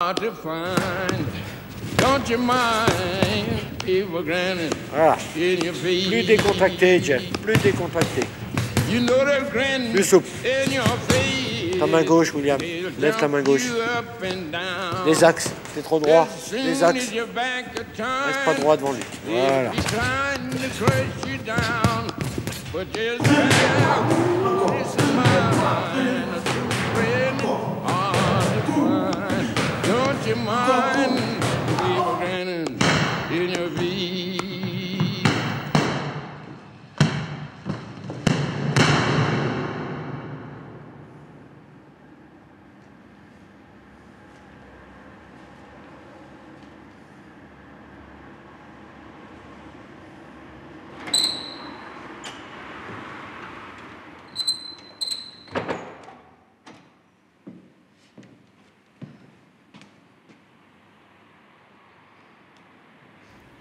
Voilà. Plus décontracté, Jeff. Plus décontracté. Plus souple. Ta main gauche, William. Lève ta main gauche. Les axes. C'est trop droit. Les axes. Reste pas droit devant lui. Voilà.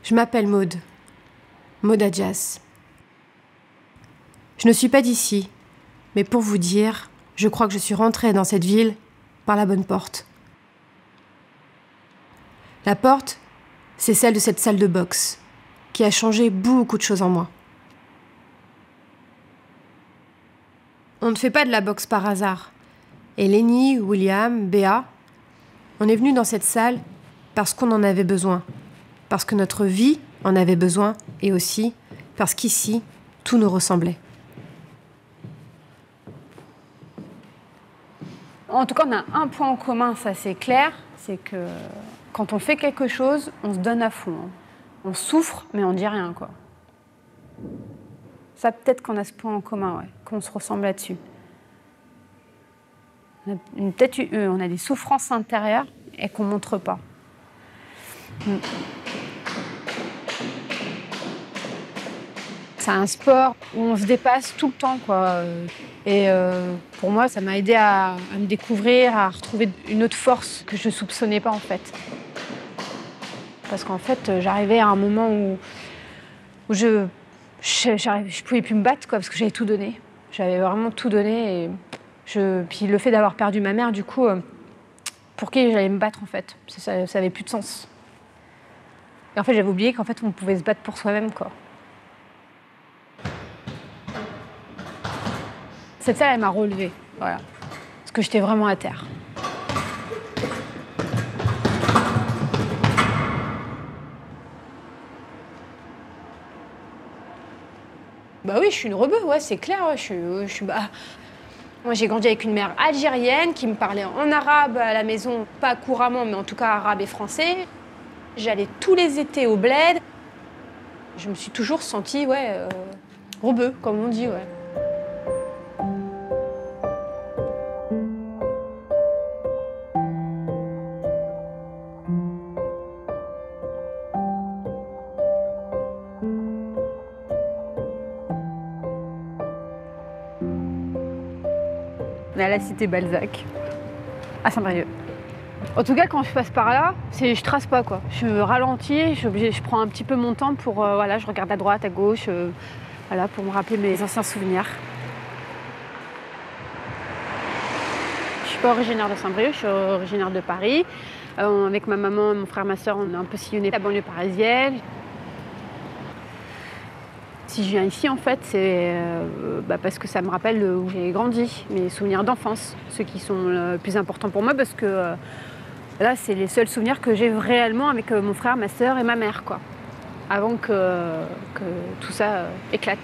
Je m'appelle Maud. Maud Adjas. Je ne suis pas d'ici, mais pour vous dire, je crois que je suis rentrée dans cette ville par la bonne porte. La porte, c'est celle de cette salle de boxe, qui a changé beaucoup de choses en moi. On ne fait pas de la boxe par hasard. Et Lenny, William, Béa, on est venus dans cette salle parce qu'on en avait besoin. Parce que notre vie en avait besoin, et aussi parce qu'ici, tout nous ressemblait. En tout cas, on a un point en commun, ça c'est clair, c'est que quand on fait quelque chose, on se donne à fond. On souffre, mais on dit rien, quoi. Ça, peut-être qu'on a ce point en commun, ouais, qu'on se ressemble là-dessus. Peut-être on a des souffrances intérieures et qu'on ne montre pas. C'est un sport où on se dépasse tout le temps, quoi. Et pour moi, ça m'a aidé à me découvrir, à retrouver une autre force que je ne soupçonnais pas, en fait. Parce qu'en fait, j'arrivais à un moment où je pouvais plus me battre, quoi, parce que j'avais tout donné. J'avais vraiment tout donné. Et puis le fait d'avoir perdu ma mère, du coup, pour qui j'allais me battre, en fait. Ça n'avait plus de sens. Et en fait, j'avais oublié qu'en fait, on pouvait se battre pour soi-même, quoi. Cette salle, elle m'a relevée, voilà. Parce que j'étais vraiment à terre. Bah oui, je suis une rebeu, ouais, c'est clair. Ouais, moi, j'ai grandi avec une mère algérienne qui me parlait en arabe à la maison, pas couramment, mais en tout cas arabe et français. J'allais tous les étés au bled. Je me suis toujours sentie, ouais, rebeu, comme on dit, ouais. On est à la cité Balzac, à Saint-Brieuc. En tout cas, quand je passe par là, je trace pas, quoi. Je ralentis, je prends un petit peu mon temps pour, voilà, je regarde à droite, à gauche, voilà, pour me rappeler mes anciens souvenirs. Je suis pas originaire de Saint-Brieuc, je suis originaire de Paris. Avec ma maman, mon frère, ma soeur, on a un peu sillonné la banlieue parisienne. Si je viens ici, en fait, c'est parce que ça me rappelle où j'ai grandi, mes souvenirs d'enfance, ceux qui sont le plus importants pour moi, parce que là, c'est les seuls souvenirs que j'ai réellement avec mon frère, ma sœur et ma mère, quoi, avant que tout ça éclate.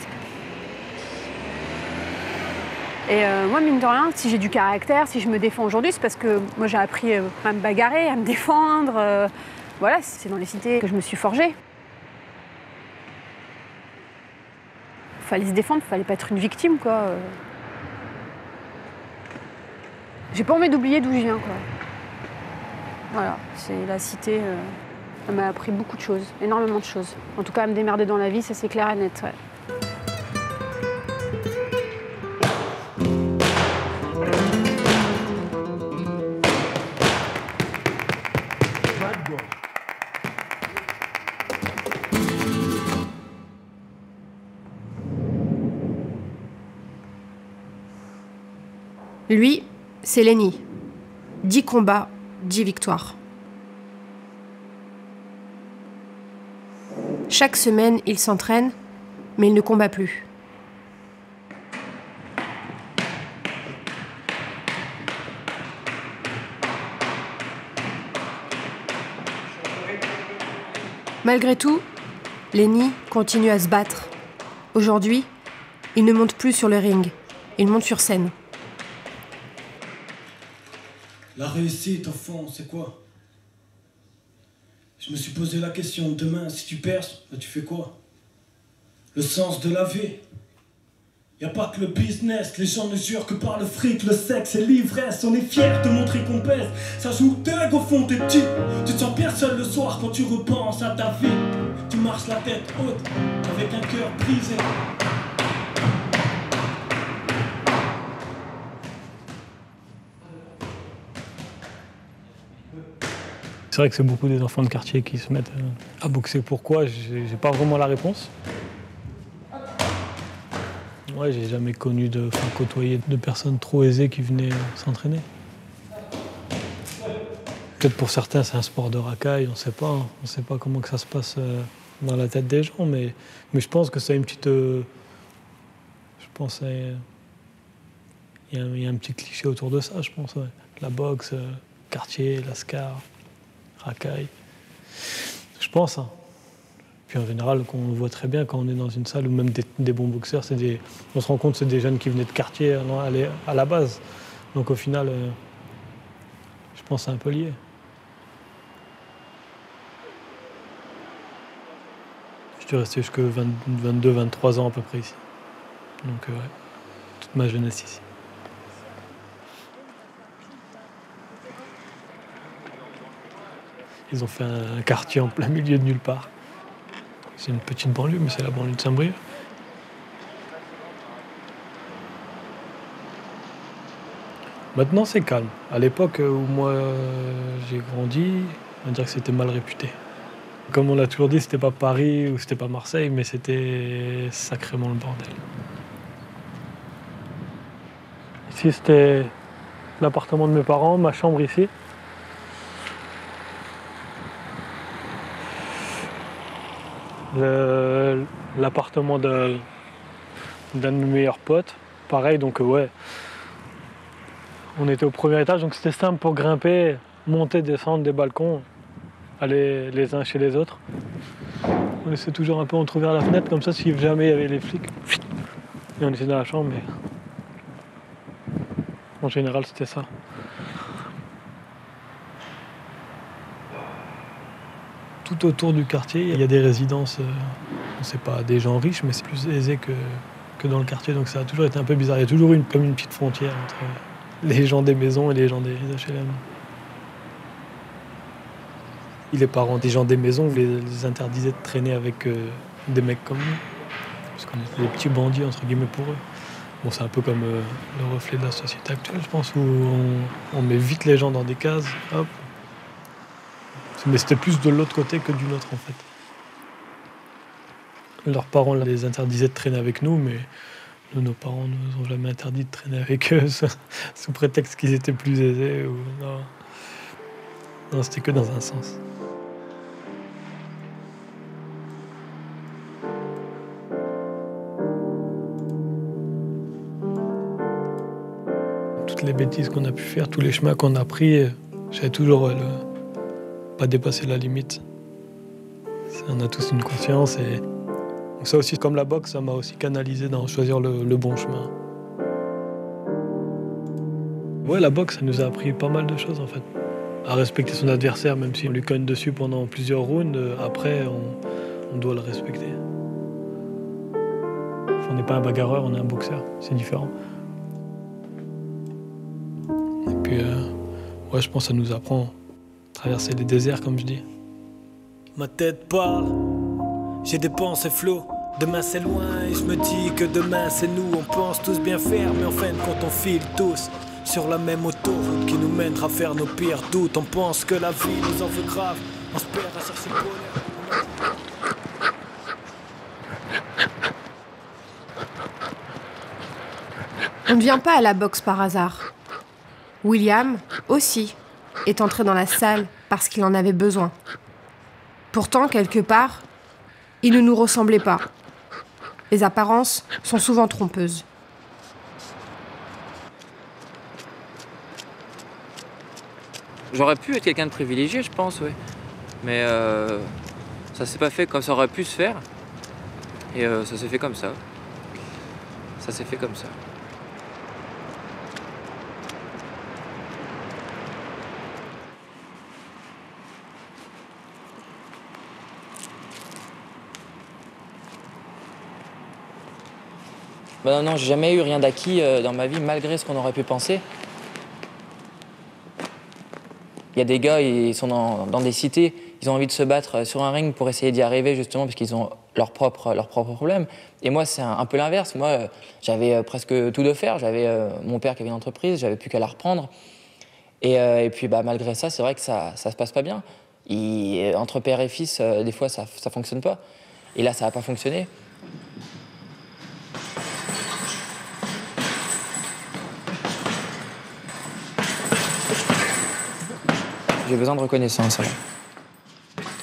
Et moi, mine de rien, si j'ai du caractère, si je me défends aujourd'hui, c'est parce que moi, j'ai appris à me bagarrer, à me défendre. Voilà, c'est dans les cités que je me suis forgée. Fallait se défendre, fallait pas être une victime, quoi. J'ai pas envie d'oublier d'où je viens, quoi. Voilà, c'est la cité, elle m'a appris beaucoup de choses, énormément de choses. En tout cas, à me démerder dans la vie, ça c'est clair et net, ouais. Lui, c'est Lenny. 10 combats, 10 victoires. Chaque semaine, il s'entraîne, mais il ne combat plus. Malgré tout, Lenny continue à se battre. Aujourd'hui, il ne monte plus sur le ring, il monte sur scène. La réussite, au fond, c'est quoi? Je me suis posé la question, demain, si tu perds, bah, tu fais quoi? Le sens de la vie. Y a pas que le business, les gens ne jurent que par le fric, le sexe et l'ivresse. On est fiers de montrer qu'on pèse, ça joue dingue au fond des petits. Tu te sens personne le soir quand tu repenses à ta vie. Tu marches la tête haute, avec un cœur brisé. C'est vrai que c'est beaucoup des enfants de quartier qui se mettent à boxer. Pourquoi? J'ai pas vraiment la réponse. Ouais, j'ai jamais côtoyé de personnes trop aisées qui venaient s'entraîner. Peut-être pour certains, c'est un sport de racaille, on sait pas. On sait pas comment que ça se passe dans la tête des gens, mais je pense que c'est une petite... je pense qu'il y a un petit cliché autour de ça, je pense. Ouais. La boxe, quartier, lascar, racaille. Je pense. Hein. Puis en général, on voit très bien quand on est dans une salle, ou même des bons boxeurs, on se rend compte que c'est des jeunes qui venaient de quartier à la base. Donc au final, je pense que c'est un peu lié. Je suis resté jusqu'à 22, 23 ans à peu près ici. Donc ouais, toute ma jeunesse ici. Ils ont fait un quartier en plein milieu de nulle part. C'est une petite banlieue, mais c'est la banlieue de Saint-Brieuc. Maintenant, c'est calme. À l'époque où moi j'ai grandi, on va dire que c'était mal réputé. Comme on l'a toujours dit, c'était pas Paris ou c'était pas Marseille, mais c'était sacrément le bordel. Ici, c'était l'appartement de mes parents, ma chambre ici. L'appartement d'un de mes meilleurs potes, pareil, donc ouais, on était au premier étage, donc c'était simple pour grimper, monter, descendre des balcons, aller les uns chez les autres. On laissait toujours un peu entrouvert la fenêtre, comme ça, si jamais il y avait les flics, et on était dans la chambre, mais en général, c'était ça. Tout autour du quartier, il y a des résidences, c'est pas des gens riches, mais c'est plus aisé que dans le quartier, donc ça a toujours été un peu bizarre. Il y a toujours comme une petite frontière entre les gens des maisons et les gens des HLM. Les parents des gens des maisons les interdisaient de traîner avec des mecs comme nous, parce qu'on était des petits bandits, entre guillemets, pour eux. Bon, c'est un peu comme le reflet de la société actuelle, je pense, où on met vite les gens dans des cases, hop. Mais c'était plus de l'autre côté que du nôtre, en fait. Leurs parents les interdisaient de traîner avec nous, mais nous, nos parents ne nous ont jamais interdit de traîner avec eux, sous prétexte qu'ils étaient plus aisés. Ou... Non, c'était que dans un sens. Toutes les bêtises qu'on a pu faire, tous les chemins qu'on a pris, j'avais toujours pas dépassé la limite. On a tous une conscience et ça aussi, comme la boxe, ça m'a aussi canalisé dans choisir le bon chemin. Ouais, la boxe, ça nous a appris pas mal de choses en fait. À respecter son adversaire, même si on lui cogne dessus pendant plusieurs rounds, après, on doit le respecter. On n'est pas un bagarreur, on est un boxeur, c'est différent. Et puis, ouais, je pense que ça nous apprend à traverser les déserts, comme je dis. Ma tête parle, j'ai des pensées flots. Demain c'est loin et je me dis que demain c'est nous. On pense tous bien faire, mais en fin de compte on file tous sur la même autoroute qui nous mènera à faire nos pires doutes. On pense que la vie nous en veut grave, on se perd à chercher le bonheur. On ne vient pas à la boxe par hasard. William, aussi, est entré dans la salle parce qu'il en avait besoin. Pourtant, quelque part, Il ne nous ressemblait pas. Les apparences sont souvent trompeuses. J'aurais pu être quelqu'un de privilégié, je pense, oui. Mais ça s'est pas fait comme ça aurait pu se faire. Et ça s'est fait comme ça. Ça s'est fait comme ça. Ben non, j'ai jamais eu rien d'acquis dans ma vie, malgré ce qu'on aurait pu penser. Il y a des gars, ils sont dans des cités, ils ont envie de se battre sur un ring pour essayer d'y arriver, justement, parce qu'ils ont leurs propres problèmes. Et moi, c'est un peu l'inverse. Moi, j'avais presque tout de faire. J'avais mon père qui avait une entreprise, j'avais plus qu'à la reprendre. Et puis, malgré ça, c'est vrai que ça se passe pas bien. Entre père et fils, des fois, ça fonctionne pas. Et là, ça n'a pas fonctionné. J'ai besoin de reconnaissance. Alors.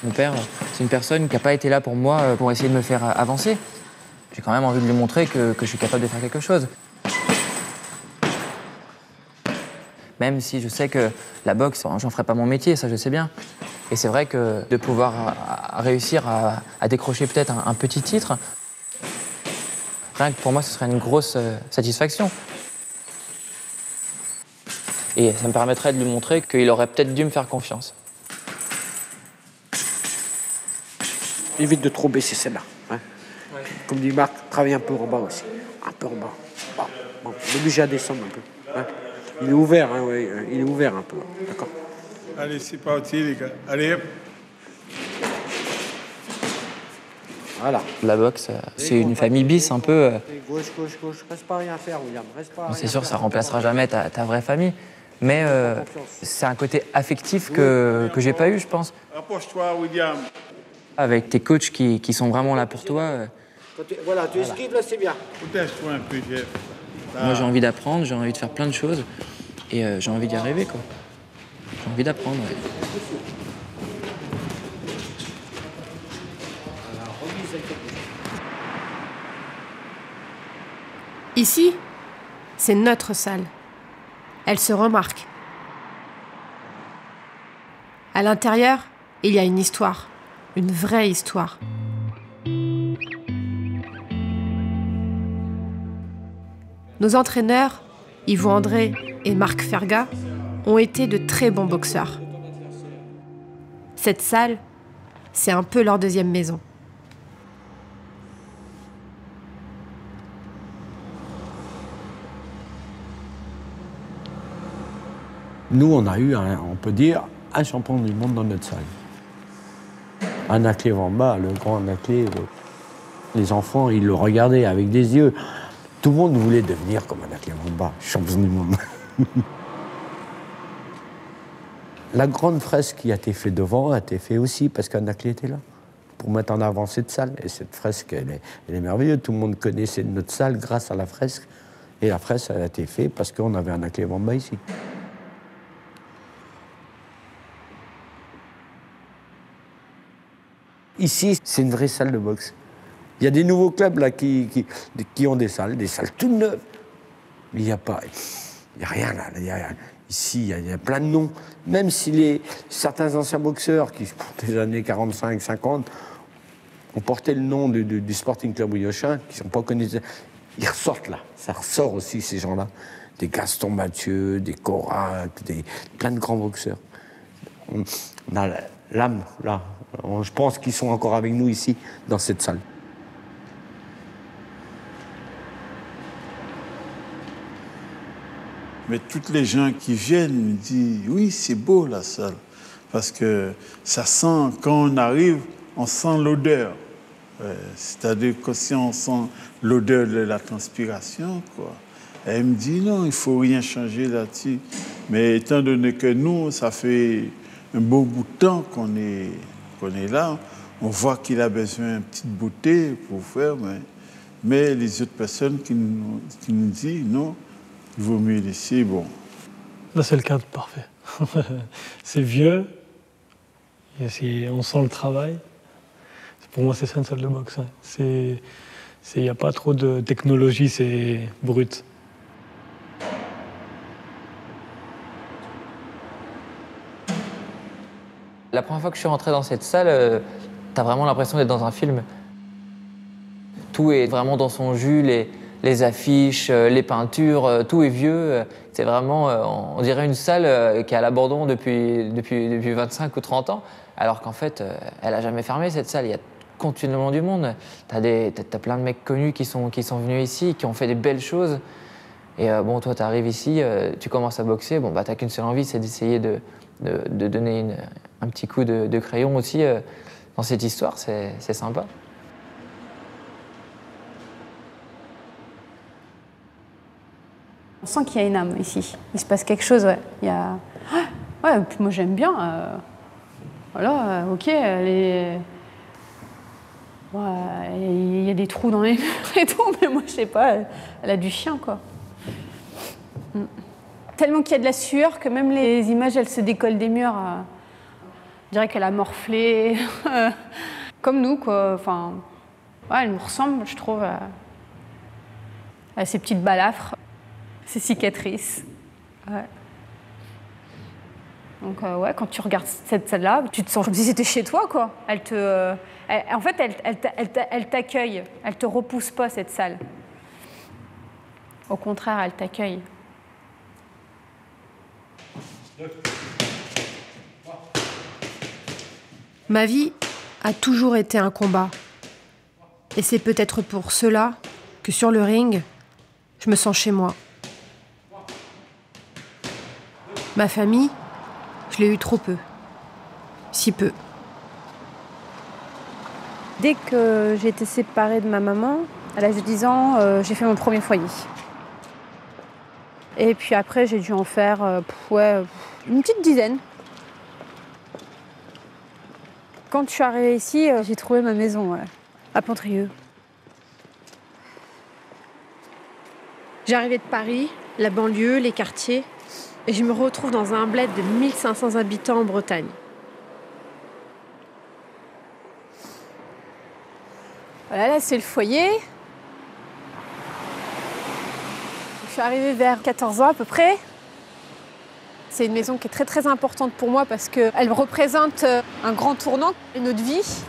Mon père, c'est une personne qui n'a pas été là pour moi pour essayer de me faire avancer. J'ai quand même envie de lui montrer que je suis capable de faire quelque chose. Même si je sais que la boxe, j'en ferai pas mon métier, ça je sais bien. Et c'est vrai que de pouvoir réussir à décrocher peut-être un petit titre, rien que pour moi, ce serait une grosse satisfaction. Et ça me permettrait de lui montrer qu'il aurait peut-être dû me faire confiance. Évite de trop baisser celle-là. Hein. Ouais. Comme dit Marc, travaille un peu en bas aussi. Un peu en bas. Bon, obligé à descendre un peu. Hein. Il est ouvert, hein, ouais, il est ouvert un peu. D'accord. Allez, c'est parti, les gars. Allez, hop. Voilà. La boxe, c'est une famille bis un peu. Gauche. Reste pas à rien faire, William. C'est sûr, ça remplacera jamais ta vraie famille. Mais c'est un côté affectif que j'ai pas eu, je pense. Rapproche-toi, William. Avec tes coachs qui sont vraiment là pour toi. Voilà, tu esquives, là, c'est bien. Protège-toi un peu, Jeff. Moi, j'ai envie d'apprendre, j'ai envie de faire plein de choses. Et j'ai envie d'y arriver, quoi. J'ai envie d'apprendre, ouais. Ici, c'est notre salle. Elle se remarque. À l'intérieur, il y a une histoire, une vraie histoire. Nos entraîneurs, Yves André et Marc Ferga, ont été de très bons boxeurs. Cette salle, c'est un peu leur deuxième maison. Nous, on a eu, on peut dire, un champion du monde dans notre salle. Anaclet Wamba, le grand Anaclet. Les enfants, ils le regardaient avec des yeux. Tout le monde voulait devenir comme Anaclet Wamba, champion du monde. La grande fresque qui a été faite devant a été faite aussi parce qu'Anaclet était là, pour mettre en avant cette salle. Et cette fresque, elle est merveilleuse. Tout le monde connaissait notre salle grâce à la fresque. Et la fresque, elle a été faite parce qu'on avait Anaclet Wamba ici. Ici, c'est une vraie salle de boxe. Il y a des nouveaux clubs là qui ont des salles toutes neuves. Mais il n'y a rien là. Ici, il y a plein de noms. Même si certains anciens boxeurs qui sont des années 45, 50 ont porté le nom du Sporting Club Riochin, qui ne sont pas connus, ils ressortent là. Ça ressort aussi, ces gens-là. Des Gaston Mathieu, des Korak, plein de grands boxeurs. On a l'âme là. Je pense qu'ils sont encore avec nous ici, dans cette salle. Mais toutes les gens qui viennent me disent « Oui, c'est beau la salle ». Parce que ça sent, quand on arrive, on sent l'odeur. C'est-à-dire que si on sent l'odeur de la transpiration, quoi. Et elle me dit « Non, il ne faut rien changer là-dessus ». Mais étant donné que nous, ça fait un beau bout de temps qu'on est là, on voit qu'il a besoin d'une petite beauté pour faire, mais les autres personnes qui nous disent non, il vaut mieux laisser, bon. Là, c'est le cadre parfait. C'est vieux, on sent le travail. Pour moi, c'est ça une salle de boxe. Il n'y a pas trop de technologie, c'est brut. La première fois que je suis rentré dans cette salle, t'as vraiment l'impression d'être dans un film. Tout est vraiment dans son jus, les affiches, les peintures, tout est vieux. C'est vraiment, on dirait une salle qui est à l'abandon depuis 25 ou 30 ans, alors qu'en fait, elle n'a jamais fermé cette salle. Il y a continuellement du monde. T'as plein de mecs connus qui sont venus ici, qui ont fait des belles choses. Et bon, toi, tu arrives ici, tu commences à boxer, bon, bah, t'as qu'une seule envie, c'est d'essayer de donner un petit coup de crayon aussi dans cette histoire, c'est sympa. On sent qu'il y a une âme ici. Il se passe quelque chose, ouais. Il y a... Ouais, puis moi j'aime bien. Voilà, ok, il y a des trous dans les murs et tout, mais moi je sais pas, elle a du chien, quoi. Tellement qu'il y a de la sueur que même les images, elles se décollent des murs. Je dirais qu'elle a morflé. Comme nous, quoi. Enfin, ouais, elle nous ressemble, je trouve, à ces petites balafres. Ces cicatrices. Ouais. Donc, ouais, quand tu regardes cette salle-là, tu te sens comme si c'était chez toi, quoi. En fait, elle t'accueille. Elle te repousse pas, cette salle. Au contraire, elle t'accueille. Ma vie a toujours été un combat. Et c'est peut-être pour cela que sur le ring, je me sens chez moi. Ma famille, je l'ai eu trop peu. Si peu. Dès que j'ai été séparée de ma maman, à l'âge de 10 ans, j'ai fait mon premier foyer. Et puis après, j'ai dû en faire une petite dizaine. Quand je suis arrivée ici, j'ai trouvé ma maison à Pontrieux. J'arrivais de Paris, la banlieue, les quartiers, et je me retrouve dans un bled de 1500 habitants en Bretagne. Voilà, là c'est le foyer. Je suis arrivée vers 14 ans à peu près. C'est une maison qui est très très importante pour moi parce qu'elle représente un grand tournant de notre vie.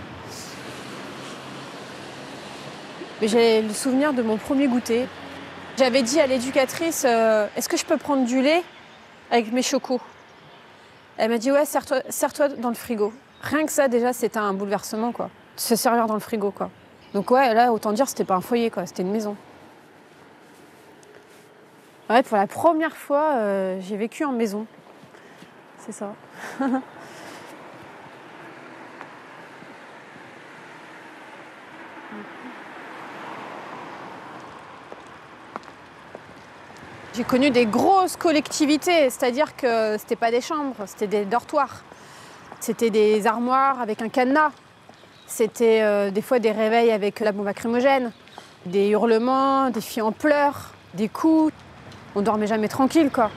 Mais j'ai le souvenir de mon premier goûter. J'avais dit à l'éducatrice, est-ce que je peux prendre du lait avec mes chocos? Elle m'a dit, ouais, serre-toi dans le frigo. Rien que ça, déjà, c'était un bouleversement, quoi. Se servir dans le frigo, quoi. Donc ouais, là, autant dire, c'était pas un foyer, quoi. C'était une maison. Ouais, pour la première fois, j'ai vécu en maison. C'est ça. J'ai connu des grosses collectivités, c'est-à-dire que c'était pas des chambres, c'était des dortoirs. C'était des armoires avec un cadenas. C'était des fois des réveils avec la bombe lacrymogène, des hurlements, des filles en pleurs, des coups. On dormait jamais tranquille, quoi.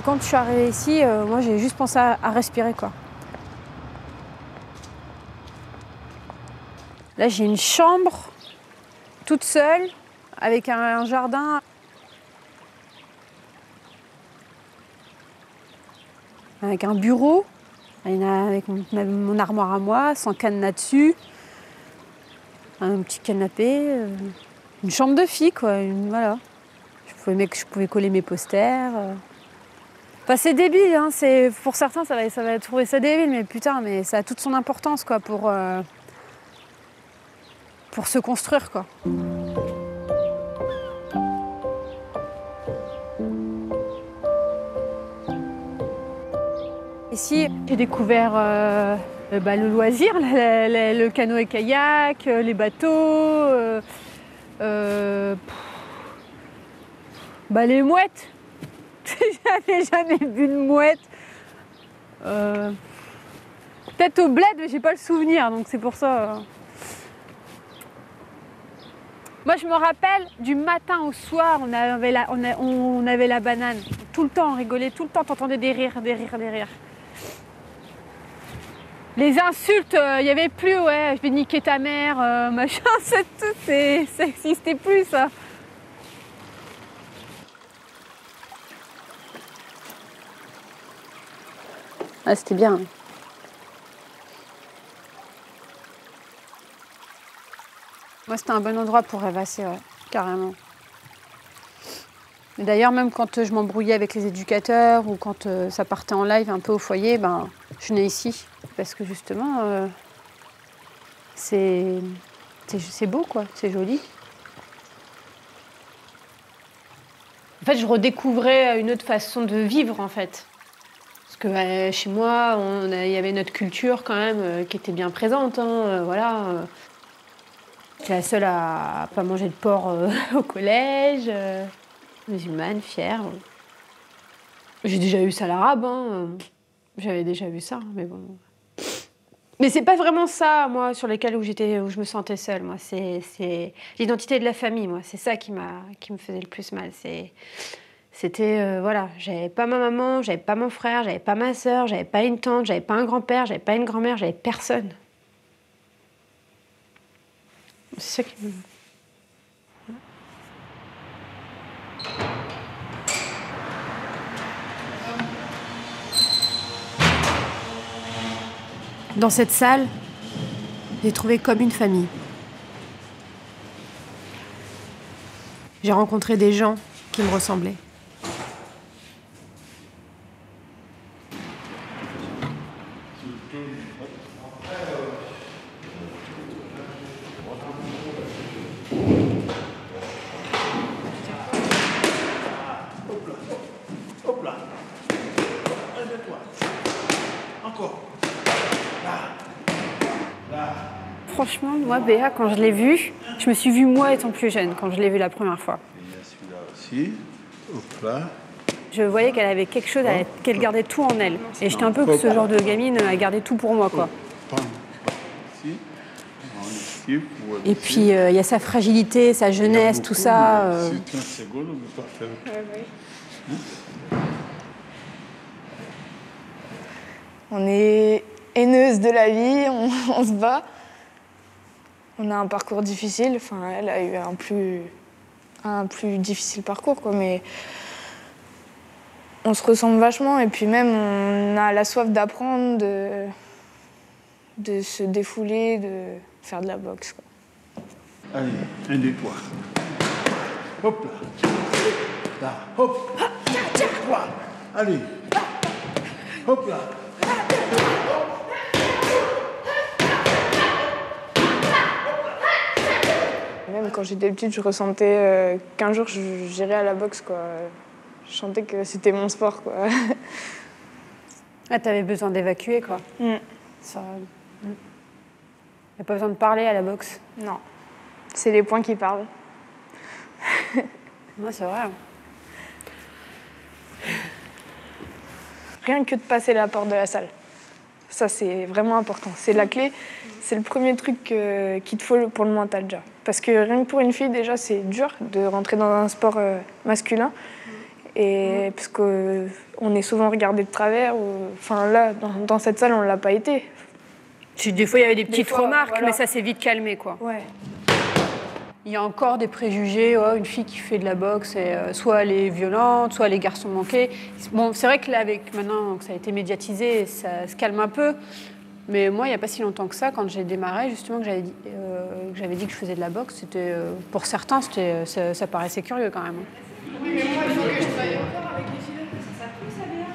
Quand je suis arrivée ici, moi j'ai juste pensé à respirer, quoi. Là j'ai une chambre toute seule avec un jardin. Avec un bureau, avec mon armoire à moi, sans cadenas dessus, un petit canapé, une chambre de fille, quoi. Voilà. Je pouvais coller mes posters. Enfin, c'est débile, hein. Pour certains, ça va trouver ça débile, mais putain, mais ça a toute son importance, quoi, pour se construire, quoi. Ici, j'ai découvert le loisir, le canoë-kayak, les bateaux, les mouettes. J'avais jamais vu de mouette. Peut-être au bled, mais j'ai pas le souvenir, donc c'est pour ça. Moi, je me rappelle du matin au soir, on avait la banane. Tout le temps, on rigolait, tout le temps, t'entendais des rires, des rires, des rires. Les insultes, il n'y avait plus, ouais, je vais niquer ta mère, machin, ça n'existait plus, ça. Ah, c'était bien. Moi, c'était un bon endroit pour rêvasser, ouais, carrément. D'ailleurs, même quand je m'embrouillais avec les éducateurs ou quand ça partait en live un peu au foyer, ben, je venais ici. Parce que justement, c'est beau, quoi, c'est joli. En fait, je redécouvrais une autre façon de vivre, en fait. Parce que chez moi, il y avait notre culture quand même qui était bien présente, hein, voilà. J'étais la seule à pas manger de porc au collège. Musulmane, fière. J'ai déjà eu ça à l'arabe, hein. J'avais déjà vu ça, mais bon. Mais c'est pas vraiment ça, moi, sur lesquels où je me sentais seule, moi. C'est l'identité de la famille, moi. C'est ça qui me faisait le plus mal. C'était, voilà, j'avais pas ma maman, j'avais pas mon frère, j'avais pas ma sœur, j'avais pas une tante, j'avais pas un grand-père, j'avais pas une grand-mère, j'avais personne. C'est ça qui me... Dans cette salle, j'ai trouvé comme une famille. J'ai rencontré des gens qui me ressemblaient. Hop là. Lève-toi. Encore. Franchement, moi, Béa, quand je l'ai vue, je me suis vue moi étant plus jeune, quand je l'ai vue la première fois. Il y a celui-là aussi. Hop là. Je voyais qu'elle avait quelque chose, qu'elle gardait tout en elle. Et j'étais un peu ce genre de gamine à garder tout pour moi, quoi. Et puis, il y a sa fragilité, sa jeunesse, tout ça. On est haineuse de la vie, on se bat. On a un parcours difficile. Enfin, elle a eu un plus difficile parcours, quoi. Mais on se ressemble vachement. Et puis même, on a la soif d'apprendre, de se défouler, de faire de la boxe, quoi. Allez, 1, 2, 3. Hop là. Là, hop. Tiens. Allez. Hop là. Même quand j'étais petite, je ressentais qu'un jour j'irais à la boxe, quoi. Je sentais que c'était mon sport, quoi. Ah, t'avais besoin d'évacuer, quoi. Ça... Y a pas besoin de parler à la boxe. Non. C'est les poings qui parlent. Ouais, c'est vrai. Rien que de passer la porte de la salle. Ça, c'est vraiment important. C'est la clé. C'est le premier truc qu'il te faut pour le mental, déjà. Parce que rien que pour une fille, déjà, c'est dur de rentrer dans un sport masculin. Et parce qu'on est souvent regardé de travers. Enfin, là, dans cette salle, on ne l'a pas été. Des fois, il y avait des petites remarques, voilà. Mais ça s'est vite calmé, quoi. Ouais. Il y a encore des préjugés, une fille qui fait de la boxe, soit elle est violente, soit les garçons manqués. Bon, c'est vrai que là, maintenant que ça a été médiatisé, ça se calme un peu. Mais moi, il n'y a pas si longtemps que ça, quand j'ai démarré, justement, que j'avais dit que je faisais de la boxe, c'était, pour certains, ça paraissait curieux quand même. Oui, mais moi, il faut que je travaille encore avec les filles. Ça s'apprend, ça, bien.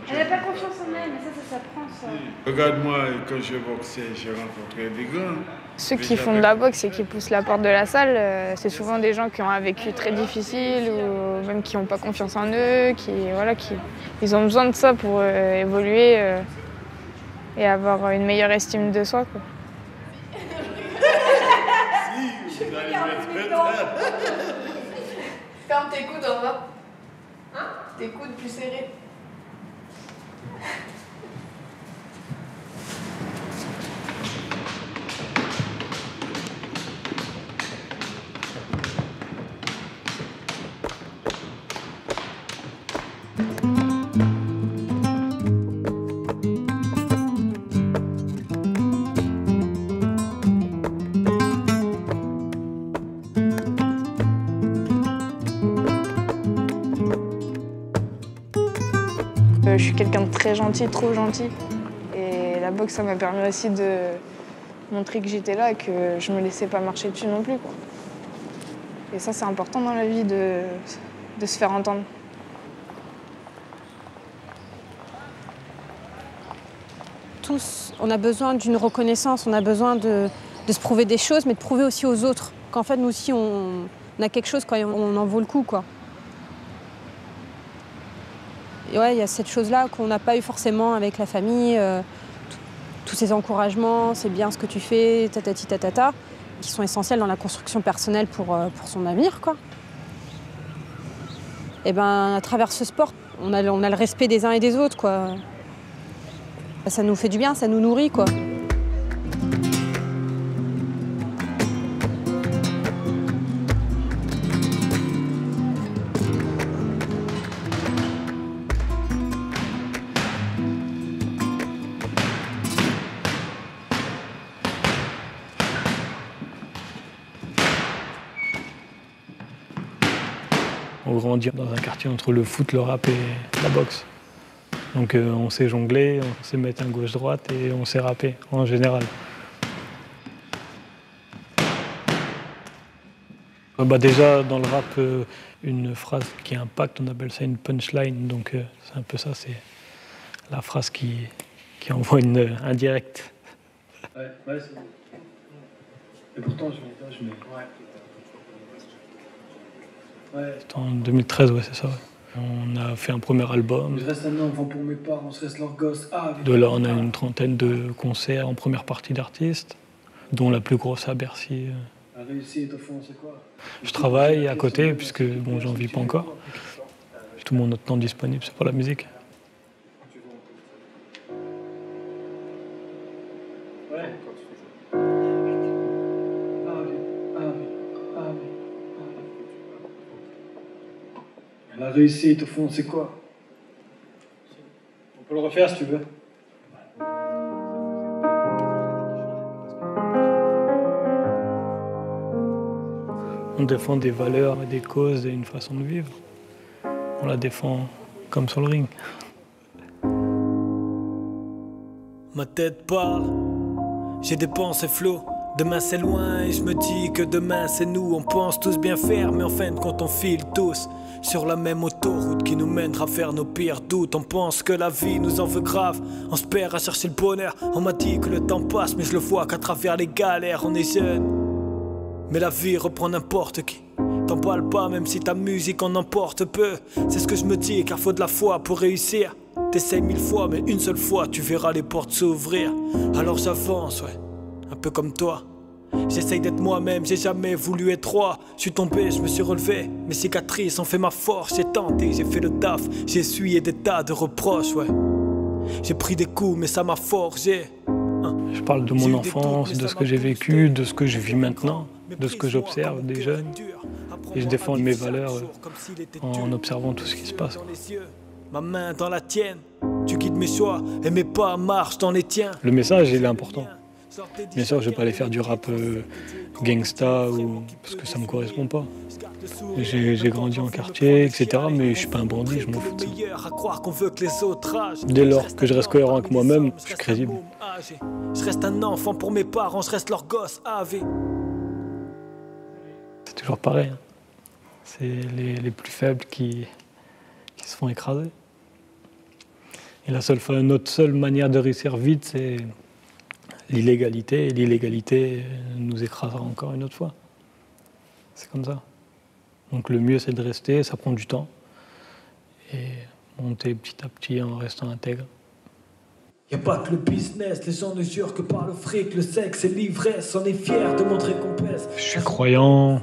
Elle n'a pas confiance en elle, mais ça s'apprend, ça. Regarde-moi, quand je boxais, j'ai rencontré des gars. Ceux qui font de la boxe et qui poussent la porte de la salle, c'est souvent des gens qui ont un vécu très difficile ou même qui n'ont pas confiance en eux, ils ont besoin de ça pour évoluer et avoir une meilleure estime de soi, quoi. Ferme tes coudes en bas. Hein? Tes coudes plus serrés. je suis quelqu'un de très gentil, trop gentil. Et la boxe, ça m'a permis aussi de montrer que j'étais là et que je me laissais pas marcher dessus non plus, quoi. Et ça, c'est important dans la vie de se faire entendre. Tous, on a besoin d'une reconnaissance, on a besoin de se prouver des choses, mais de prouver aussi aux autres qu'en fait, nous aussi, on a quelque chose quand on en vaut le coup, quoi. Et ouais, il y a cette chose-là qu'on n'a pas eu forcément avec la famille, tous ces encouragements, c'est bien ce que tu fais, tatati tatata, qui sont essentiels dans la construction personnelle pour son avenir, quoi. Et ben, à travers ce sport, on a le respect des uns et des autres, quoi. Ça nous fait du bien, ça nous nourrit, quoi. On grandit dans un quartier entre le foot, le rap et la boxe. Donc on sait jongler, on sait mettre un gauche-droite et on sait rapper en général. Déjà dans le rap, une phrase qui impacte, on appelle ça une punchline. Donc c'est un peu ça, c'est la phrase qui envoie une indirecte. Ouais, c'est bon. Et pourtant, je mets. Ouais. C'était en 2013, ouais, c'est ça. Ouais. On a fait un premier album. Je reste un enfant pour mes parents, je reste leur gosse. De là, on a une trentaine de concerts en première partie d'artistes, dont la plus grosse à Bercy. La réussite, au fond, c'est quoi? Je travaille à côté, puisque bon, j'en vis pas encore. Tout mon autre temps disponible, c'est pour la musique. La réussite, au fond, c'est quoi? On peut le refaire si tu veux. On défend des valeurs, des causes et une façon de vivre. On la défend comme sur le ring. Ma tête parle, j'ai des pensées flots. Demain c'est loin et je me dis que demain c'est nous. On pense tous bien faire mais en fin de compte on file tous sur la même autoroute qui nous mènera vers nos pires doutes. On pense que la vie nous en veut grave, on se perd à chercher le bonheur. On m'a dit que le temps passe mais je le vois qu'à travers les galères. On est jeune mais la vie reprend n'importe qui. T'en parles pas même si ta musique en emporte peu. C'est ce que je me dis car faut de la foi pour réussir. T'essayes 1000 fois mais une seule fois tu verras les portes s'ouvrir. Alors j'avance, ouais, un peu comme toi. J'essaye d'être moi-même, j'ai jamais voulu être roi. Je suis tombé, je me suis relevé. Mes cicatrices ont fait ma force. J'ai tenté, j'ai fait le taf. J'ai essuyé des tas de reproches, ouais. J'ai pris des coups, mais ça m'a forgé. Je parle de mon enfance, de ce que j'ai vécu, de ce que je vis maintenant, de ce que j'observe des jeunes. Et je défends mes valeurs en observant tout ce qui se passe. Ma main dans la tienne, tu guides mes choix et mes pas marchent dans les tiens. Le message, il est important. Bien sûr, je ne vais pas aller faire du rap gangsta parce que ça ne me correspond pas. J'ai grandi en quartier, etc. Mais je ne suis pas un bandit, je m'en fous de ça. Dès lors que je reste cohérent avec moi-même, je suis crédible. Je reste un enfant pour mes parents, je reste leur gosse AV. C'est toujours pareil. Hein. C'est les plus faibles qui se font écraser. Et notre seule manière de réussir vite, c'est l'illégalité. Et l'illégalité nous écrasera encore une autre fois. C'est comme ça. Donc le mieux, c'est de rester, ça prend du temps. Et monter petit à petit en restant intègre. Y'a pas que le business, les gens ne jurent que par le fric, le sexe et l'ivresse, on est fiers de montrer qu'on pèse. Je suis croyant,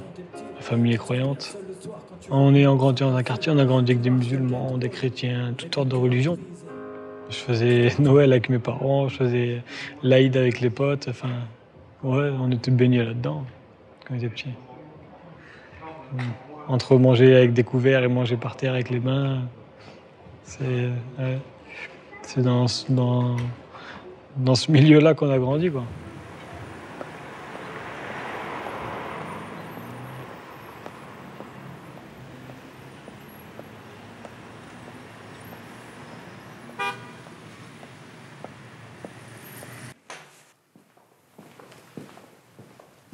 ma famille est croyante. On est grandi dans un quartier, on a grandi avec des musulmans, des chrétiens, toutes sortes de religions. Je faisais Noël avec mes parents, je faisais l'Aïd avec les potes, enfin, ouais, on était baignés là-dedans quand on était petits. Entre manger avec des couverts et manger par terre avec les mains, c'est dans ce milieu-là qu'on a grandi, quoi.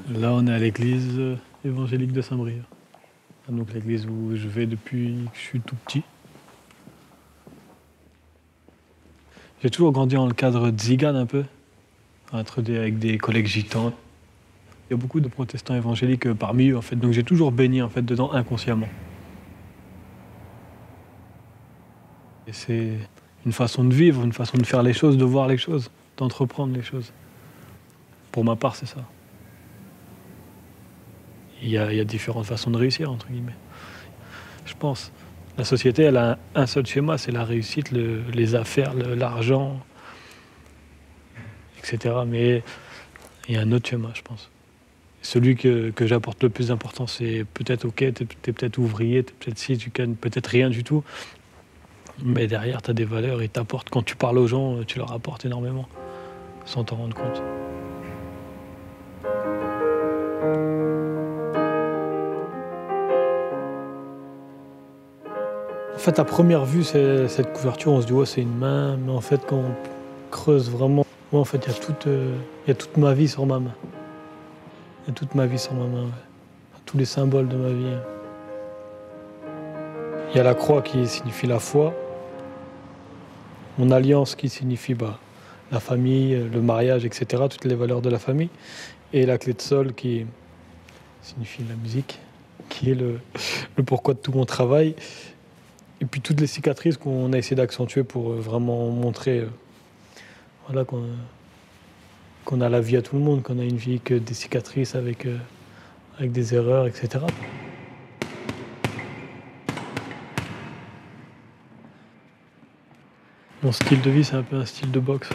Là, on est à l'église évangélique de Saint-Brieuc. Donc l'église où je vais depuis que je suis tout petit. J'ai toujours grandi dans le cadre de Zigane un peu, avec des collègues gitans. Il y a beaucoup de protestants évangéliques parmi eux, en fait, donc j'ai toujours baigné en fait, dedans inconsciemment. Et c'est une façon de vivre, une façon de faire les choses, de voir les choses, d'entreprendre les choses. Pour ma part, c'est ça. Il y a différentes façons de réussir, entre guillemets. Je pense. La société, elle a un seul schéma, c'est la réussite, les affaires, l'argent, etc. Mais il y a un autre schéma, je pense. Celui que j'apporte le plus d'importance, c'est peut-être, ok, t'es peut-être ouvrier, t'es peut-être si, tu gagnes peut-être rien du tout. Mais derrière, t'as des valeurs et t'apportes. Quand tu parles aux gens, tu leur apportes énormément, sans t'en rendre compte. En fait, à première vue, cette couverture, on se dit ouais, c'est une main, mais en fait, quand on creuse vraiment, moi, en fait, il y a toute ma vie sur ma main. Il y a toute ma vie sur ma main, ouais. Tous les symboles de ma vie. Il y a la croix qui signifie la foi, mon alliance qui signifie la famille, le mariage, etc., toutes les valeurs de la famille, et la clé de sol qui signifie la musique, qui est le pourquoi de tout mon travail. Et puis toutes les cicatrices qu'on a essayé d'accentuer pour vraiment montrer voilà, qu'on a la vie à tout le monde, qu'on a une vie que des cicatrices avec des erreurs, etc. Mon style de vie, c'est un peu un style de boxe,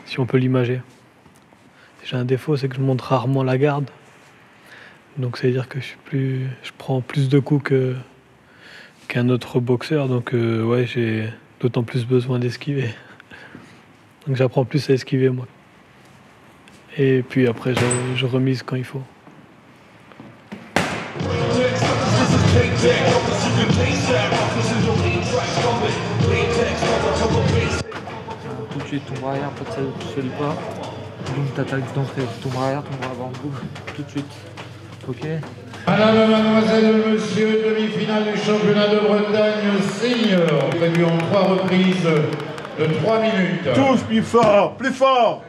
si on peut l'imager. J'ai un défaut, c'est que je monte rarement la garde. Donc ça veut dire que je prends plus de coups qu'un autre boxeur, donc ouais, j'ai d'autant plus besoin d'esquiver. Donc j'apprends plus à esquiver, moi. Et puis après, je remise quand il faut. Tout de suite, tombe arrière, pas de salut, tu ne pas. Boum, t'attaques d'entrée, tombe arrière, tombe avant, boum, tout de suite. Ok. Madame, mademoiselle, monsieur, demi-finale du championnat de Bretagne senior, prévu en 3 reprises de 3 minutes. Touche plus fort, plus fort.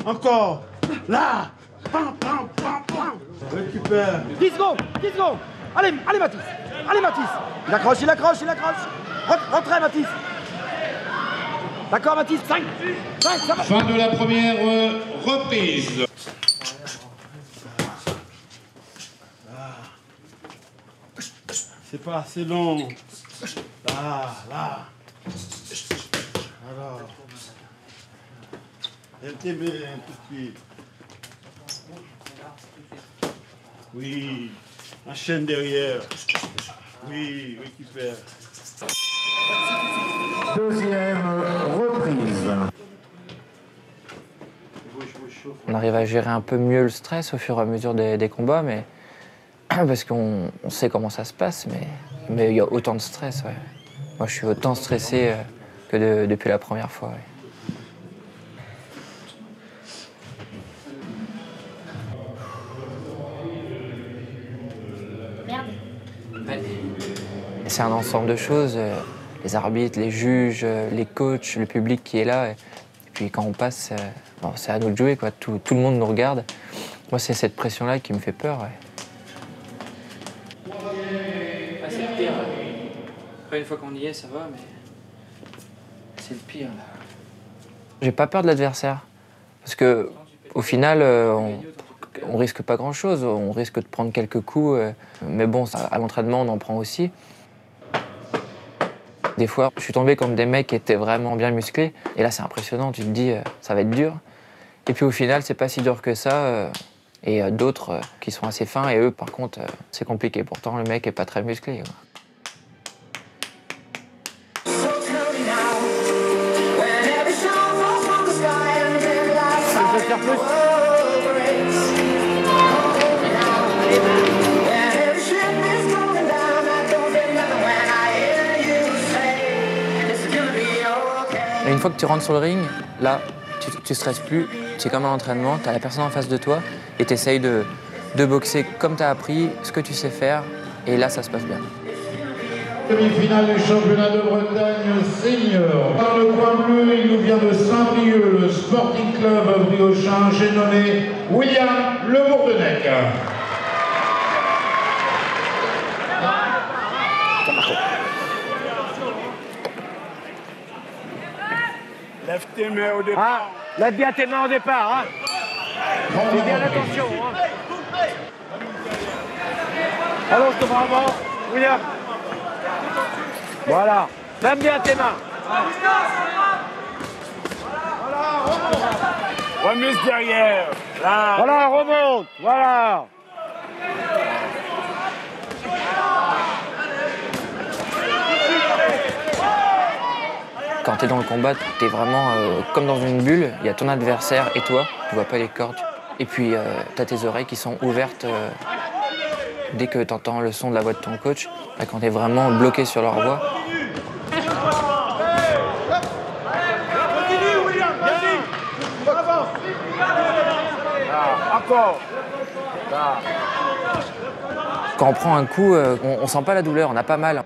Encore. Là. Pam, pam, pam, pam. Récupère. 10 secondes, 10 secondes. Allez, allez Mathis. Allez Mathis. Il accroche, il accroche, il accroche. Rentrez Mathis. D'accord Mathis, 5, ça va. Fin de la première reprise. C'est pas assez long. Là. Alors. Elle bien tout de suite. Oui. Enchaîne derrière. Oui, récupère. Deuxième reprise. On arrive à gérer un peu mieux le stress au fur et à mesure des combats, mais parce qu'on sait comment ça se passe, mais il y a autant de stress. Ouais. Moi, je suis autant stressé que depuis la première fois. Ouais. C'est un ensemble de choses, les arbitres, les juges, les coachs, le public qui est là. Et puis quand on passe, bon, c'est à nous de jouer, quoi. Tout le monde nous regarde. Moi, c'est cette pression-là qui me fait peur. Ouais. C'est le pire. Après, une fois qu'on y est, ça va, mais c'est le pire. J'ai pas peur de l'adversaire. Parce que, au final, on risque pas grand-chose. On risque de prendre quelques coups. Mais bon, à l'entraînement, on en prend aussi. Des fois, je suis tombé contre des mecs qui étaient vraiment bien musclés. Et là, c'est impressionnant. Tu te dis, ça va être dur. Et puis au final, c'est pas si dur que ça. Et d'autres qui sont assez fins. Et eux, par contre, c'est compliqué. Pourtant, le mec est pas très musclé. Ouais. Et une fois que tu rentres sur le ring, là, tu stresses plus, tu es comme à l'entraînement, tu as la personne en face de toi, et tu essayes de boxer comme tu as appris, ce que tu sais faire, et là, ça se passe bien. Demi-finale des championnats de Bretagne senior. Par le coin bleu, il nous vient de Saint-Brieuc, le Sporting Club briochin, j'ai nommé William Le Bourdenec. Lève tes mains au départ. Ah, lève bien tes mains au départ. Hein. Fais bien attention. Hein. Allonge-toi avant, William. Voilà. Lève bien tes mains. Remise derrière. Là. Voilà, remonte. Voilà. Quand tu es dans le combat, tu es vraiment comme dans une bulle. Il y a ton adversaire et toi, tu vois pas les cordes. Et puis, tu as tes oreilles qui sont ouvertes dès que tu entends le son de la voix de ton coach. Là, quand tu es vraiment bloqué sur leur voix. Encore. Quand on prend un coup, on sent pas la douleur, on a pas mal.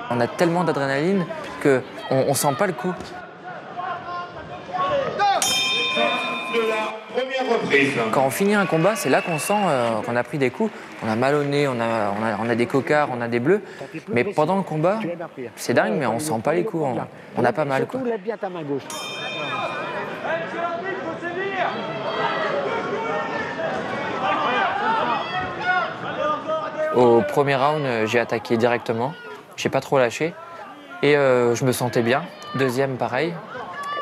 On a tellement d'adrénaline qu'on sent pas le coup. Quand on finit un combat, c'est là qu'on sent qu'on a pris des coups. On a mal au nez, on a des cocards, on a des bleus. Mais pendant le combat, c'est dingue, mais on sent pas les coups. On a pas mal, quoi. Lève bien ta main gauche. Au premier round, j'ai attaqué directement. J'ai pas trop lâché. Et je me sentais bien. Deuxième, pareil.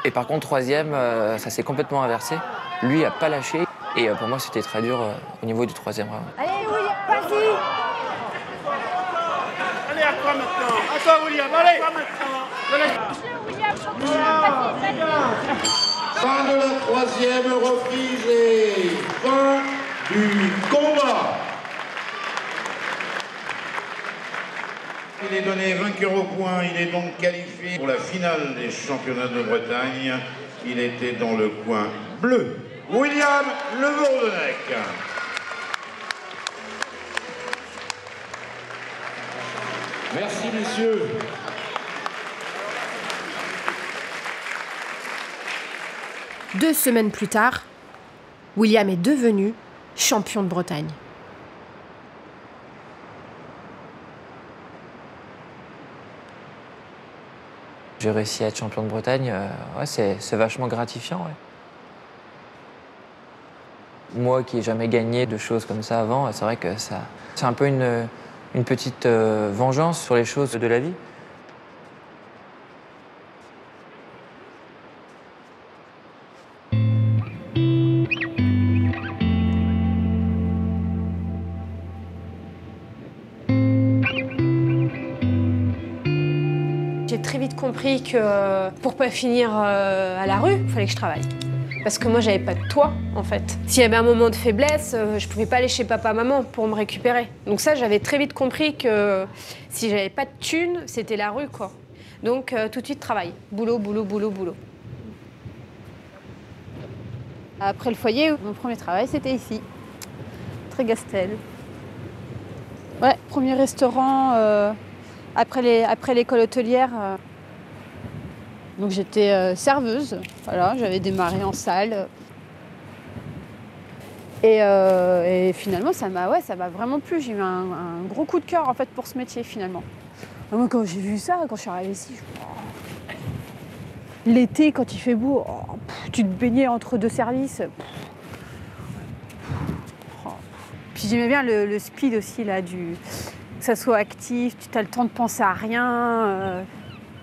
Et par contre, troisième, ça s'est complètement inversé. Lui a pas lâché. Et pour moi, c'était très dur au niveau du troisième round. Allez, William, vas-y. Allez, à toi maintenant. À toi, William, allez. Fin de la troisième reprise et fin du combat. Il est donné vainqueur au point, il est donc qualifié pour la finale des championnats de Bretagne. Il était dans le coin bleu. William Le Bourdenec. Merci messieurs. Deux semaines plus tard, William est devenu champion de Bretagne. J'ai réussi à être champion de Bretagne, ouais, c'est vachement gratifiant. Ouais. Moi qui n'ai jamais gagné de choses comme ça avant, c'est vrai que c'est un peu une petite vengeance sur les choses de la vie. J'ai très vite compris que pour pas finir à la rue, il fallait que je travaille. Parce que moi, j'avais pas de toit, en fait. S'il y avait un moment de faiblesse, je pouvais pas aller chez papa-maman pour me récupérer. Donc ça, j'avais très vite compris que si j'avais pas de thunes, c'était la rue, quoi. Donc tout de suite, travail. Boulot, boulot, boulot, boulot. Après le foyer, mon premier travail, c'était ici. Trégastel. Ouais, premier restaurant après l'école hôtelière. Donc j'étais serveuse, voilà, j'avais démarré en salle. Et finalement, ça m'a vraiment plu. J'ai eu un gros coup de cœur en fait pour ce métier finalement. Moi, quand j'ai vu ça, quand je suis arrivée ici, l'été, quand il fait beau, tu te baignais entre deux services. Puis j'aimais bien le speed aussi, là, que ça soit actif, tu as le temps de penser à rien.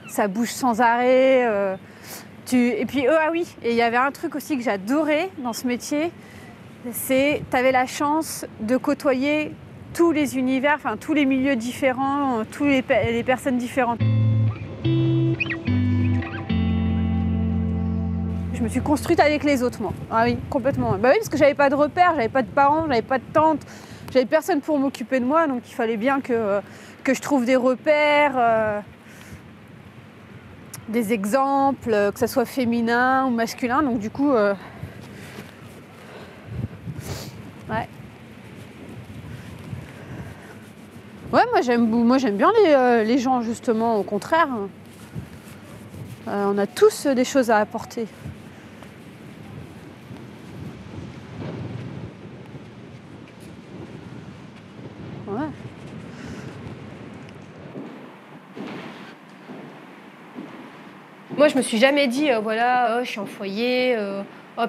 Ça bouge sans arrêt. Et puis, ah oui, et il y avait un truc aussi que j'adorais dans ce métier, c'est tu avais la chance de côtoyer tous les univers, enfin tous les milieux différents, tous les personnes différentes. Je me suis construite avec les autres, moi. Ah oui, complètement. Bah oui, parce que j'avais pas de repères, j'avais pas de parents, j'avais pas de tante, j'avais personne pour m'occuper de moi, donc il fallait bien que je trouve des repères. Des exemples, que ce soit féminin ou masculin. Donc du coup, moi j'aime bien les gens, justement, au contraire. On a tous des choses à apporter. Ouais. Moi, je me suis jamais dit, voilà, je suis en foyer,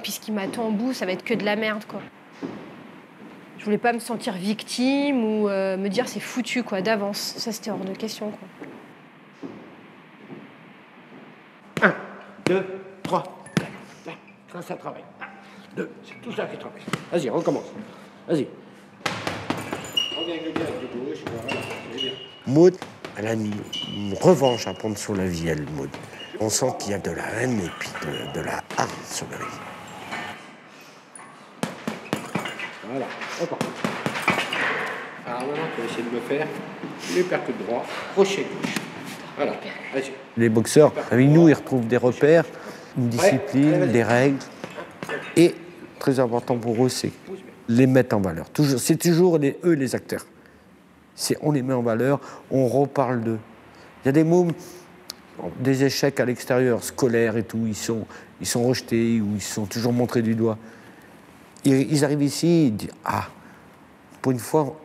puis ce qui m'attend au bout, ça va être que de la merde, quoi. Je voulais pas me sentir victime ou me dire c'est foutu, quoi, d'avance. Ça, c'était hors de question, quoi. 1, 2, 3, 4. Quand ça travaille. 1, 2, c'est tout ça qui travaille. Vas-y, recommence. Vas-y. Reviens avec le gars avec le gauche, voilà, c'est bien. Maud, elle a une revanche à prendre sur la vie, elle, Maud. On sent qu'il y a de la haine et puis de la hargne sur le ring. Voilà, encore. Alors maintenant, tu vas essayer de me faire l'uppercut droit, crochet gauche. Voilà, vas-y. Les boxeurs, avec nous, ils retrouvent des repères, une discipline, des règles. Et, très important pour eux, c'est les mettre en valeur. C'est toujours eux les acteurs. On les met en valeur, on reparle d'eux. Il y a des mômes, des échecs à l'extérieur, scolaires et tout, ils sont rejetés ou ils sont toujours montrés du doigt. Ils arrivent ici, ils disent « Ah, pour une fois,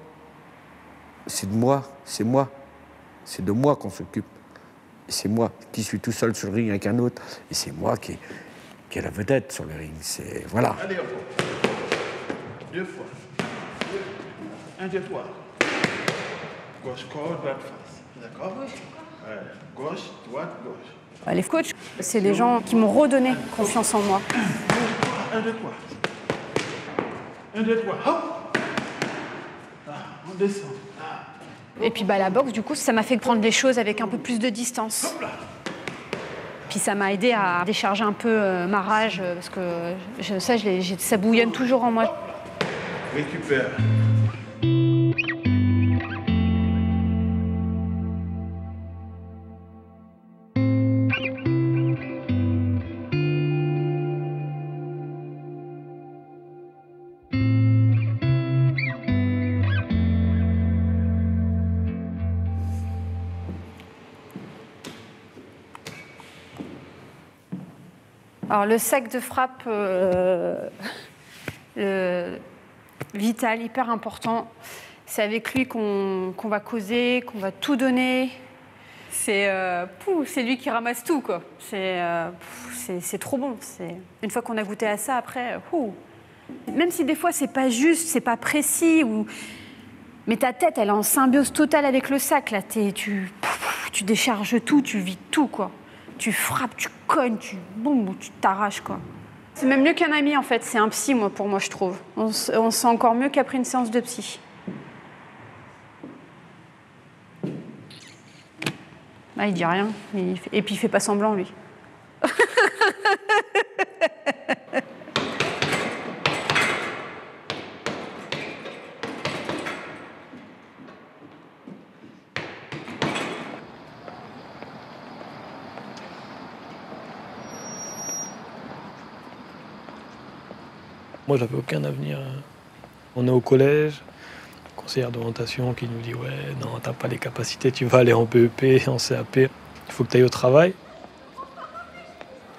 c'est de moi, c'est de moi qu'on s'occupe. Et c'est moi qui suis tout seul sur le ring avec un autre, et c'est moi qui est la vedette sur le ring. C'est voilà. » Allez, encore. 2 fois. 1, 2, 3. Gauche, corps, droite, face. D'accord? Oui. Gauche, droite, gauche. Les coachs, c'est des gens qui m'ont redonné confiance en moi. 1, 2, 3. 1, 2, 3. Hop! On descend. Et puis la boxe, du coup, ça m'a fait prendre les choses avec un peu plus de distance. Puis ça m'a aidé à décharger un peu ma rage, parce que ça bouillonne toujours en moi. Récupère. Alors le sac de frappe, vital, hyper important. C'est avec lui qu'on va causer, qu'on va tout donner. C'est lui qui ramasse tout, quoi. C'est trop bon. Une fois qu'on a goûté à ça, après, même si des fois c'est pas juste, c'est pas précis, mais ta tête, elle est en symbiose totale avec le sac. Là, tu décharges tout, tu vides tout, quoi. Tu frappes, tu cognes, tu t'arraches, quoi. C'est même mieux qu'un ami, en fait. C'est un psy, pour moi, je trouve. On se sent encore mieux qu'après une séance de psy. Ah, il dit rien. Et puis, il fait pas semblant, lui. Moi, j'avais aucun avenir. On est au collège, conseillère d'orientation qui nous dit « Ouais, non, t'as pas les capacités, tu vas aller en BEP, en CAP, il faut que tu ailles au travail. »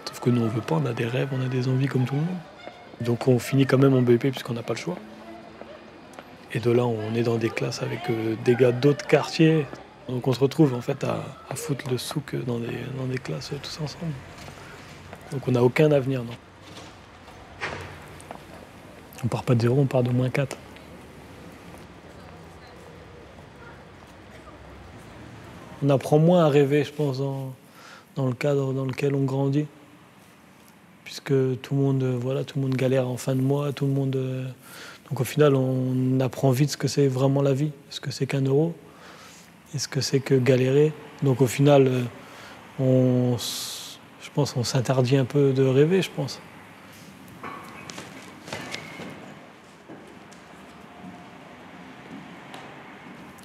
Sauf que nous, on veut pas, on a des rêves, on a des envies comme tout le monde. Donc on finit quand même en BEP puisqu'on n'a pas le choix. Et de là, on est dans des classes avec des gars d'autres quartiers. Donc on se retrouve en fait à foutre le souk dans des classes tous ensemble. Donc on n'a aucun avenir, non. On part pas de 0, on part de -4. On apprend moins à rêver, je pense, dans le cadre dans lequel on grandit. Puisque tout le monde galère en fin de mois, tout le monde... Donc au final, on apprend vite ce que c'est vraiment la vie, ce que c'est qu'1 euro, et ce que c'est que galérer. Donc au final, je pense qu'on s'interdit un peu de rêver, je pense.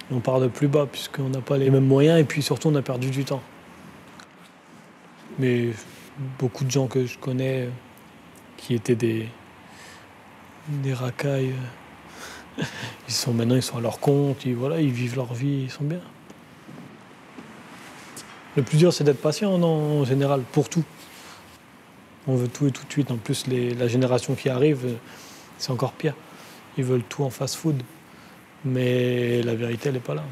On part de plus bas puisqu'on n'a pas les mêmes moyens et puis surtout on a perdu du temps. Mais beaucoup de gens que je connais qui étaient des racailles Maintenant ils sont à leur compte, voilà, ils vivent leur vie, ils sont bien. Le plus dur, c'est d'être patient, non, en général, pour tout. On veut tout et tout de suite. En plus, la génération qui arrive, c'est encore pire. Ils veulent tout en fast-food. Mais la vérité, elle n'est pas là.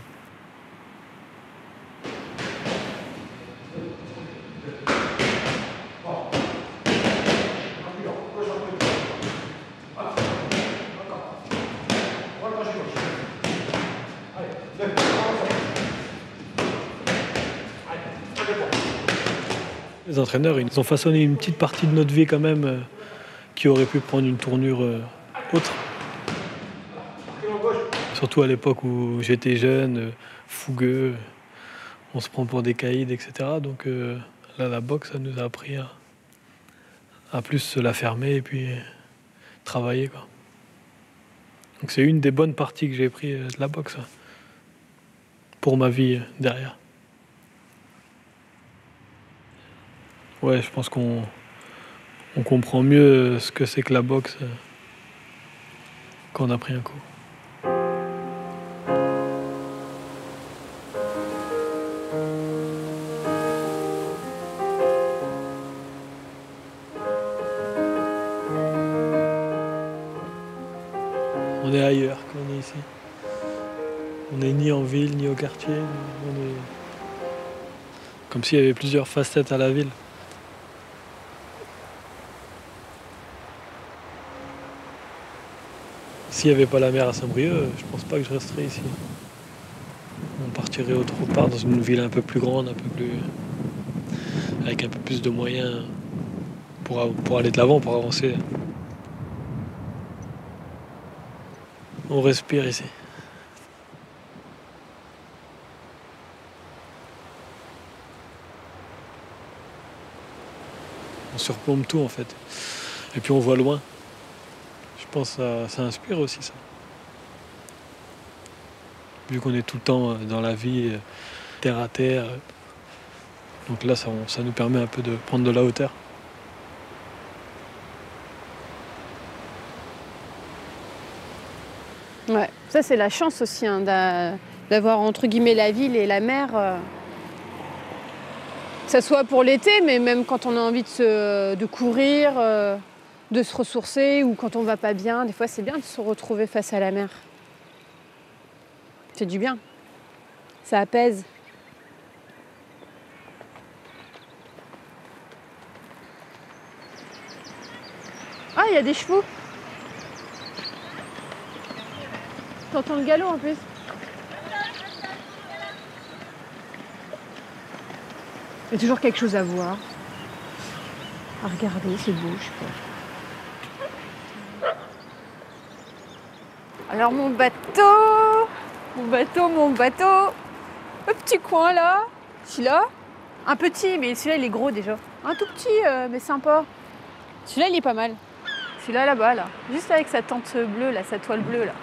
Les entraîneurs, ils ont façonné une petite partie de notre vie quand même qui aurait pu prendre une tournure autre. Surtout à l'époque où j'étais jeune, fougueux, on se prend pour des caïds, etc. Donc là, la boxe, ça nous a appris à plus se la fermer et puis travailler, quoi. Donc c'est une des bonnes parties que j'ai pris de la boxe pour ma vie derrière. Ouais, je pense qu'on comprend mieux ce que c'est que la boxe quand on a pris un coup. On est ailleurs quand on est ici. On n'est ni en ville, ni au quartier. On est comme s'il y avait plusieurs facettes à la ville. S'il n'y avait pas la mer à Saint-Brieuc, je pense pas que je resterais ici. On partirait autre part dans une ville un peu plus grande, avec un peu plus de moyens pour aller de l'avant, pour avancer. On respire ici. On surplombe tout en fait. Et puis on voit loin. Je pense que ça inspire aussi ça. Vu qu'on est tout le temps dans la vie, terre à terre. Donc là, ça nous permet un peu de prendre de la hauteur. Ouais, ça c'est la chance aussi hein, d'avoir entre guillemets la ville et la mer. Que ce soit pour l'été, mais même quand on a envie de courir, de se ressourcer ou quand on va pas bien, des fois c'est bien de se retrouver face à la mer. C'est du bien. Ça apaise. Ah, il y a des chevaux. T'entends le galop en plus. Il y a toujours quelque chose à voir. À regarder, c'est beau, je sais pas. Alors mon bateau, le petit coin là, celui-là, un petit, mais celui-là il est gros déjà. Un tout petit, mais sympa. Celui-là il est pas mal. Celui-là là-bas, là, juste avec sa tente bleue, là, sa toile bleue là.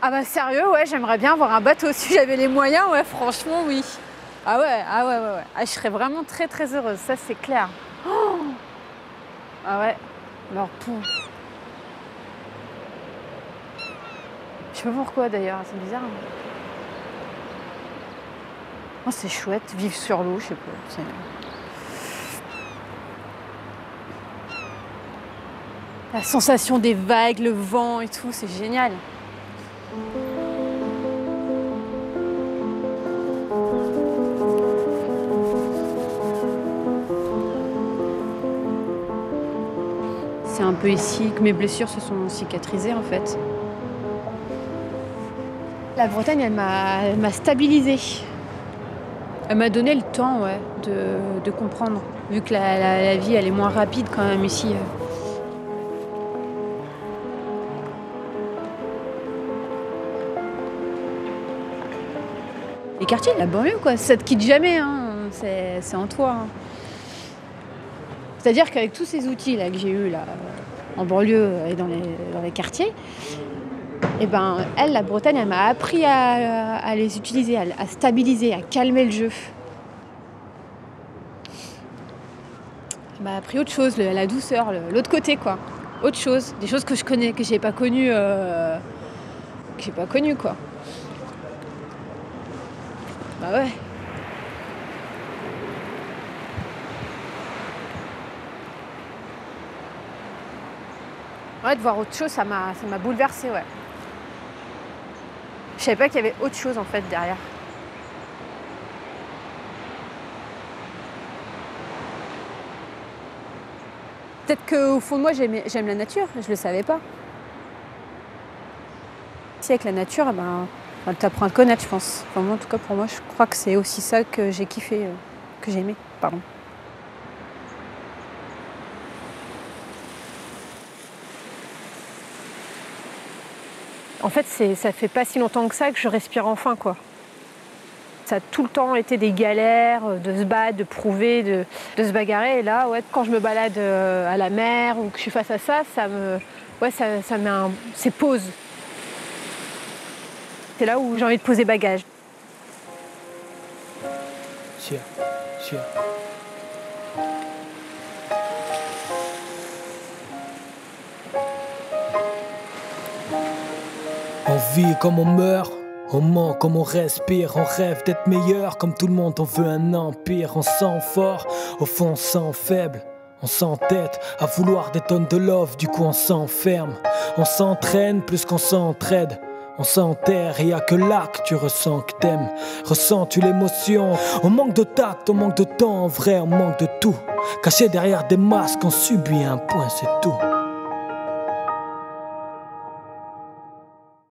Ah bah sérieux, ouais, j'aimerais bien avoir un bateau si j'avais les moyens, ouais, franchement oui. Ah ouais. Ah, je serais vraiment très très heureuse, ça c'est clair. Oh ah ouais. Alors, je sais pas pourquoi d'ailleurs, c'est bizarre. Oh, c'est chouette, vivre sur l'eau, je sais pas. La sensation des vagues, le vent et tout, c'est génial. C'est un peu ici que mes blessures se sont cicatrisées en fait. La Bretagne, elle m'a stabilisée. Elle m'a donné le temps ouais, de comprendre, vu que la vie elle est moins rapide quand même ici. Les quartiers, la banlieue quoi, ça te quitte jamais, hein. C'est en toi. Hein. C'est-à-dire qu'avec tous ces outils là, que j'ai eus là, en banlieue et dans les quartiers, et ben, la Bretagne, elle m'a appris à les utiliser, à stabiliser, à calmer le jeu. Bah, appris autre chose, la douceur, l'autre côté, quoi. Autre chose, des choses que je connais, que j'ai pas connues, quoi. Bah ouais. Ouais, de voir autre chose, ça m'a bouleversée, ouais. Je savais pas qu'il y avait autre chose, en fait, derrière. Peut-être qu'au fond de moi, j'aime la nature, je le savais pas. Si avec la nature, t'apprends à te connaître, je pense. Enfin, moi, en tout cas, pour moi, je crois que c'est aussi ça que j'ai kiffé, que j'ai aimé, pardon. En fait, ça fait pas si longtemps que ça que je respire enfin, quoi. Ça a tout le temps été des galères, de se battre, de prouver, de se bagarrer. Et là, ouais, quand je me balade à la mer ou que je suis face à ça, c'est pause. C'est là où j'ai envie de poser bagages. Sûr. On vit comme on meurt, on ment comme on respire, on rêve d'être meilleur, comme tout le monde on veut un empire, on sent fort, au fond on sent faible, on s'entête à vouloir des tonnes de love, du coup on s'enferme, on s'entraîne plus qu'on s'entraide. On s'enterre et y'a que là que tu ressens que t'aimes. Ressens-tu l'émotion? On manque de tact, on manque de temps, en vrai on manque de tout. Caché derrière des masques, on subit un point, c'est tout.